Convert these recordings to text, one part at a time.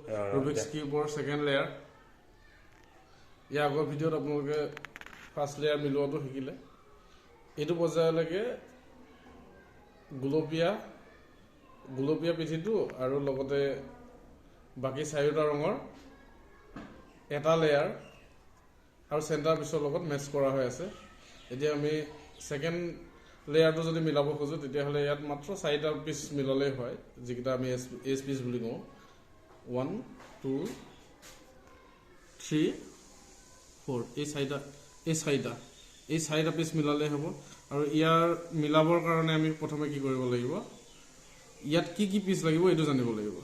Rubik's Cube second layer. ইয়াৰ আগৰ ভিডিঅ'ত আপোনালোকে ফাৰ্ষ্ট লেয়াৰ মিলোৱাটো শিকিলে এইটো পৰ্যায়লৈকে গুলপীয়া পিঠিটো আৰু লগতে বাকি চাৰিটা ৰঙৰ এটা লেয়াৰ আৰু চেণ্টাৰ পিছৰ লগত মেচ কৰা হৈ আছে এতিয়া আমি সেকেন্ড লেয়াৰটো যদি মিলাব খোজো তেতিয়াহলে ইয়াত মাত্ৰ চাৰিটা পিচ মিলালেই হয় যিকিটা আমি এস পিচ বুলি কওঁ 1 2 3 4 এই চাৰিটা পিচ মিলালে হ'ব আৰু ইয়াৰ মিলাবৰ কাৰণে আমি প্ৰথমে কি কৰিব লাগিব ইয়াত কি পিচ লাগিব এটো জানিব লাগিব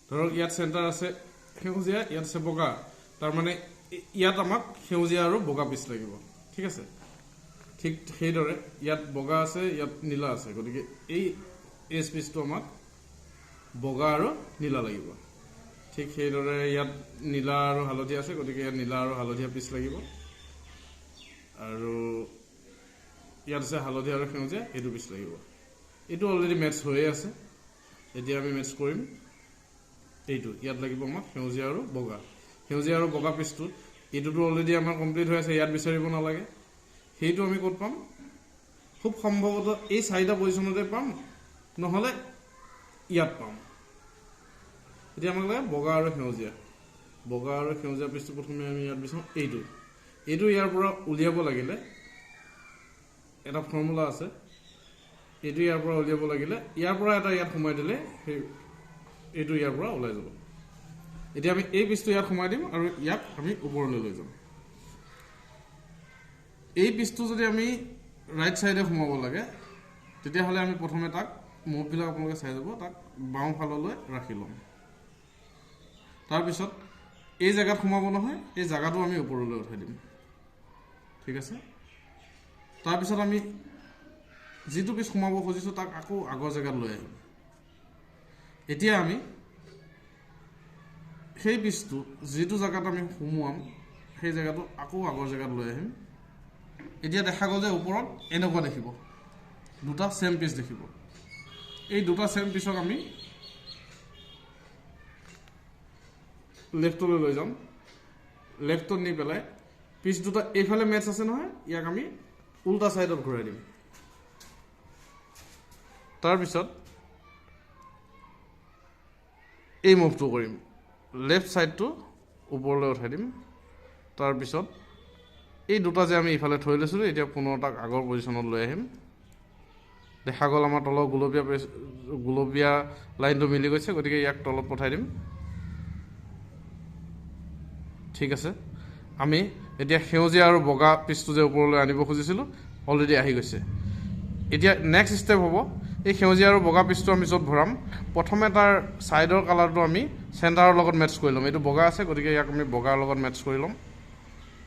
ধৰক ইয়াত চেণ্টাৰ আছে সেউজীয়া ইয়াত আছে বগা তাৰ মানে ইয়াত আমাক সেউজীয়া আৰু বগা পিচ লাগিব ঠিক আছে ঠিক সেইদৰে ইয়াত বগা আছে ইয়াত নীলা আছে গতিকে এই এস পিচটো আমাক বগা আৰু নীলা লাগিব ঠিক সেইদৰে ইয়াত নীলা আৰু হালধীয়া আছে গতিকে ইয়াত নীলা আৰু হালধীয়া পিচ লাগিব আৰু ইয়াত আছে হালধীয়া আৰু সেউজীয়া এটো পিচ লাগিব এটো অলৰেডি মেচ হৈ আছে এতিয়া আমি মেচ কৰিম এইটো ইয়াত লাগিব আমাক সেউজীয়া আৰু বগা পিচটো এটোটো অলৰেডি আমাৰ কমপ্লিট হৈ আছে ইয়াত বিচাৰিব নালাগে সেইটো আমি ক'ত পাম খুব সম্ভৱত এই চাৰিটা পজিশনতে পাম নহলে ইয়াত পাম এতিয়া আমাক লাগে বগা আৰু সেউজীয়া পিচটো প্ৰথমে আমি ইয়াত বিচাৰো এইটো ইয়াৰ পৰা উলিয়াব লাগিলে এটা ফৰ্মুলা আছে এইটো ইয়াৰ পৰা উলিয়াব লাগিলে ইয়াৰ পৰা এটা ইয়াত সোমাই দিলে এইটো ইয়াৰ পৰা ওলাই যাব এতিয়া আমি এই পিচটো ইয়াত সোমাই দিম আৰু ইয়াক আমি ওপৰলৈ লৈ যাম এই পিচটো যদি আমি ৰাইট সাইডে সোমাব লাগে তেতিয়াহলে আমি প্ৰথমে তাক মুভবিলাক আপোনালোকে চাই যাব তাক বাওঁ ফাললৈ ৰাখি লম তাৰ পিছত এই জায়গাত সোমাব নহয় এই জায়গাটো আমি ওপৰলৈ উঠাই দিম ঠিক আছে তাৰ পিছত আমি যেটো পিচ সোমাব খুজিছো তাক আকৌ আগৰ জায়গাত লৈ আহিম এতিয়া আমি সেই পিচটো যেটো জায়গাত আমি সোমোৱাম সেই জায়গাটো আকৌ আগৰ জায়গাত লৈ আহিম এতিয়া দেখা গ'ল যে ওপৰত এনেকুৱা দেখিব দুটা সেম পিচ দেখিব এই দুটা সেম পিচক আমি লেফটলৈ লৈ যাম লেফটত নি পেলাই পিচ দুটা এইফালে মেচ আছে নহয় ইয়াক আমি উল্টা সাইডত ঘূৰাই দিম তাৰ পিছত এই মুভটো কৰিম লেফট সাইডটো ওপৰলৈ উঠাই দিম তাৰ পিছত এই দুটা যে আমি ইফালে থৈ লৈছিলো এতিয়া পুনৰ তাক আগৰ পজিশনত লৈ আহিম দেখা গ'ল আমাৰ তলৰ গুলপীয়া লাইনটো মিলি গৈছে গতিকে ইয়াক তলত পঠাই দিম ঠিক আছে আমি এতিয়া সেউজীয়া আৰু বগা পিচটো যে ওপৰলৈ আনিব খুজিছিলো অলৰেডি আহি গৈছে এতিয়া নেক্সট স্টেপ হ'ব এই সেউজীয়া আৰু বগা পিচটো আমি য'ত ভৰাম প্ৰথমে তাৰ সাইডৰ কালাৰটো আমি চেণ্টাৰৰ লগত মেচ কৰি ল'ম এইটো বগা আছে গতিকে ইয়াক আমি বগাৰ লগত মেচ কৰি ল'ম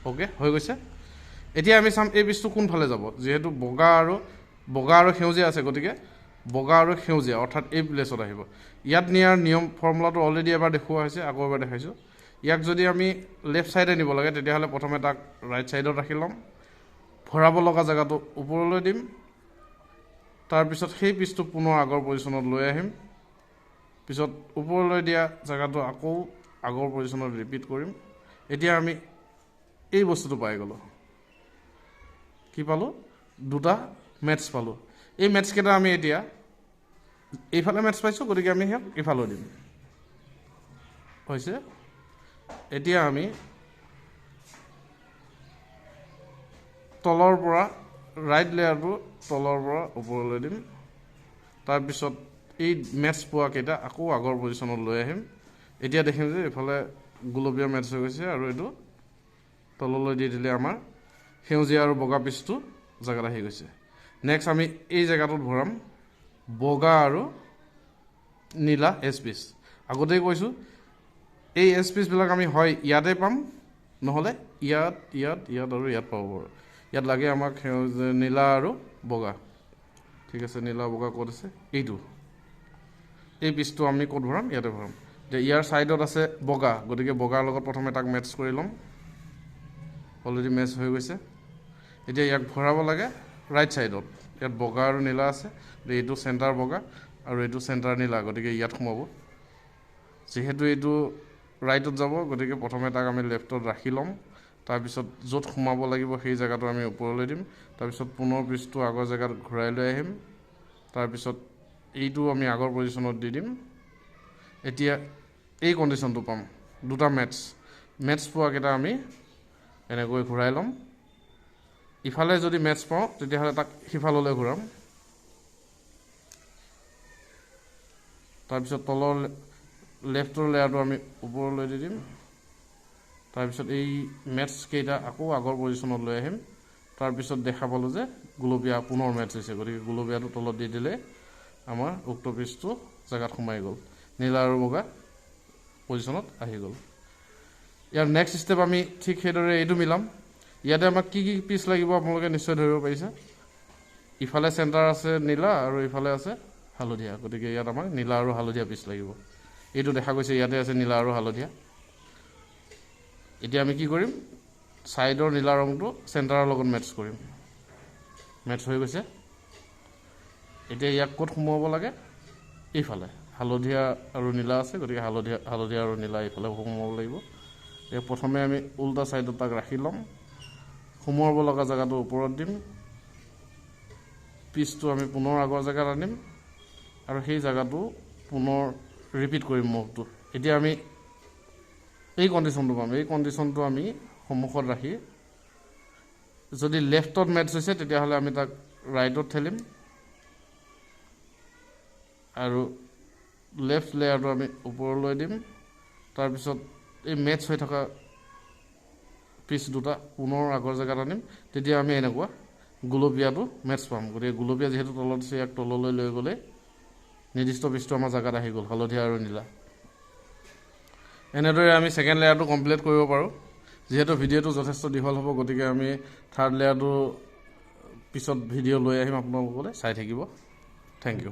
ওকে হৈ গৈছে এতিয়া আমি চাম এই পিচটো কোন ফালে যাব যেহেতু বগা আৰু সেউজীয়া আছে গতিকে বগা আৰু সেউজীয়া অৰ্থাৎ এই প্লেছত আহিব ইয়াত নিয়াৰ নিয়ম ফৰ্মুলাটো অলৰেডি এবাৰ দেখুওৱা হৈছে আকৌ এবাৰ দেখাইছো ইয়াক যদি আমি লেফট সাইডে নিব লাগে তেতিয়াহলে প্ৰথমে তাক ৰাইট সাইডত ৰাখি ল'ম ভৰাব লগা জায়গাটো ওপৰলৈ দিম তাৰ পিছত সেই পিচটো পুনৰ আগৰ পজিশনত লৈ আহিম পিছত ওপৰলৈ দিয়া জায়গাটো আকৌ আগৰ পজিশনত ৰিপিট কৰিম এতিয়া আমি এই বস্তুটো পাই গলো কি পালো দুটা মেটচ পালো এই মেটচ কেইটা আমি এতিয়া এইফালে মেটচ পাইছো গতিকে আমি হেক ইফালে দিম হৈছে এতিয়া আমি তলৰ পৰা ৰাইট লেয়াৰটো তলৰ পৰা ওপৰলৈ দিম তাৰ পিছত এই মেটচ পোৱা কেইটা আকৌ আগৰ পজিশনত লৈ আহিম এতিয়া দেখিম যে ইফালে গুলপীয়া মেটচ হৈ গৈছে আৰু এটো তললৈ দি দিলে আমাৰ সেউজীয়া আৰু বগা পিচটো জায়গাত আহি গৈছে নেক্সট আমি এই জায়গাটোত ভৰাম বগা আৰু নীলা এস পিচ আগতেই কৈছো এই এস পিচ বিলাক আমি হয় ইয়াতে পাম নহলে ইয়াত আৰু ইয়াত পাব পাৰো ইয়াত লাগে আমাক নীলা আৰু বগা ঠিক আছে নীলা বগা ক'ত আছে এইটো এই পিচটো আমি ক'ত ভৰাম ইয়াতে ভৰাম যে ইয়াৰ সাইডত আছে বগা গতিকে বগাৰ লগত প্ৰথমে তাক মেচ কৰি ল'ম অলৰেডি মেচ হৈ গৈছে এতিয়া ইয়াক ভৰাব লাগে ৰাইট সাইডত ইয়াত বগা আৰু নীলা আছে এইটো সেন্টাৰ বগা আৰু এইটো সেন্টাৰ নীলা গতিকে ইয়াত সোমাব যেহেতু এইটো ৰাইটত যাব, গতিকে প্ৰথমে তাক আমি লেফ্টত ৰাখি ল'ম। তাৰপিছত য'ত সোমাব লাগিব সেই জেগাটো আমি ওপৰলৈ দিম। তাৰপিছত পুনৰ পিচটো আগৰ জেগাত ঘূৰাই লৈ আহিম। তাৰপিছত এইটো আমি আগৰ পজিশ্যনত দি দিম। এতিয়া এই কণ্ডিশ্যনটো পাম, দুটা মেটছ পোৱাকেইটা আমি এনেকৈ ঘূৰাই ল'ম। ইফালে যদি মেটছ পাওঁ তেতিয়াহ'লে তাক সিফাললৈ ঘূৰাম। তাৰপিছত তলৰ লেফ্টৰ লেয়াৰটো আমি ওপৰলৈ দি দিম। তাৰপিছত এই মেটছকেইটা আকৌ আগৰ পজিশ্যনত লৈ আহিম। তাৰপিছত দেখা পালোঁ যে গুলপীয়া পুনৰ মেটছ হৈছে, গতিকে গুলপীয়াটো তলত দি দিলে আমাৰ উক্ত পিচটো জেগাত সোমাই গ'ল, নীলা আৰু বগা পজিশ্যনত আহি গ'ল। ইয়াৰ নেক্সট ষ্টেপ আমি ঠিক সেইদৰে এইটো মিলাম। ইয়াতে আমাক কি কি পিচ লাগিব আপোনালোকে নিশ্চয় ধৰিব পাৰিছে। ইফালে চেণ্টাৰ আছে নীলা আৰু ইফালে আছে হালধীয়া, গতিকে ইয়াত আমাক নীলা আৰু হালধীয়া পিচ লাগিব। এইটো দেখা গৈছে ইয়াতে আছে নীলা আৰু হালধীয়া। এতিয়া আমি কি কৰিম, ছাইডৰ নীলা ৰংটো চেণ্টাৰৰ লগত মেটচ কৰিম। মেটচ হৈ গৈছে। এতিয়া ইয়াক ক'ত সোমোৱাব লাগে, এইফালে হালধীয়া আৰু নীলা আছে, গতিকে হালধীয়া আৰু নীলা এইফালে সোমোৱাব লাগিব। এতিয়া প্ৰথমে আমি উল্টা ছাইডত তাক ৰাখি ল'ম, সোমোৱাব লগা জেগাটো ওপৰত দিম, পিচটো আমি পুনৰ আগৰ জেগাত আনিম আৰু সেই জেগাটো পুনৰ ৰিপিট কৰিম মুভটো। এতিয়া আমি এই কণ্ডিশ্যনটো পাম। এই কণ্ডিশ্যনটো আমি সন্মুখত ৰাখি যদি লেফ্টত মেটচ হৈছে তেতিয়াহ'লে আমি তাক ৰাইটত ঠেলিম আৰু লেফ্ট লেয়াৰটো আমি ওপৰলৈ দিম। তাৰপিছত এই মেটচ হৈ থকা পিচ দুটা পুনৰ আগৰ জেগাত আনিম। তেতিয়া আমি এনেকুৱা গুলপীয়াটো মেটচ পাম। গতিকে গুলপীয়া যিহেতু তলত আছে, ইয়াক তললৈ লৈ গ'লে নিৰ্দিষ্ট পিচটো আমাৰ জেগাত আহি গ'ল, হালধীয়া আৰু নীলা। এনেদৰে আমি ছেকেণ্ড লেয়াৰটো কমপ্লিট কৰিব পাৰোঁ। যিহেতু ভিডিঅ'টো যথেষ্ট দীঘল হ'ব, গতিকে আমি থাৰ্ড লেয়াৰটো পিছত ভিডিঅ' লৈ আহিম, আপোনালোকলৈ চাই থাকিব। Thank U.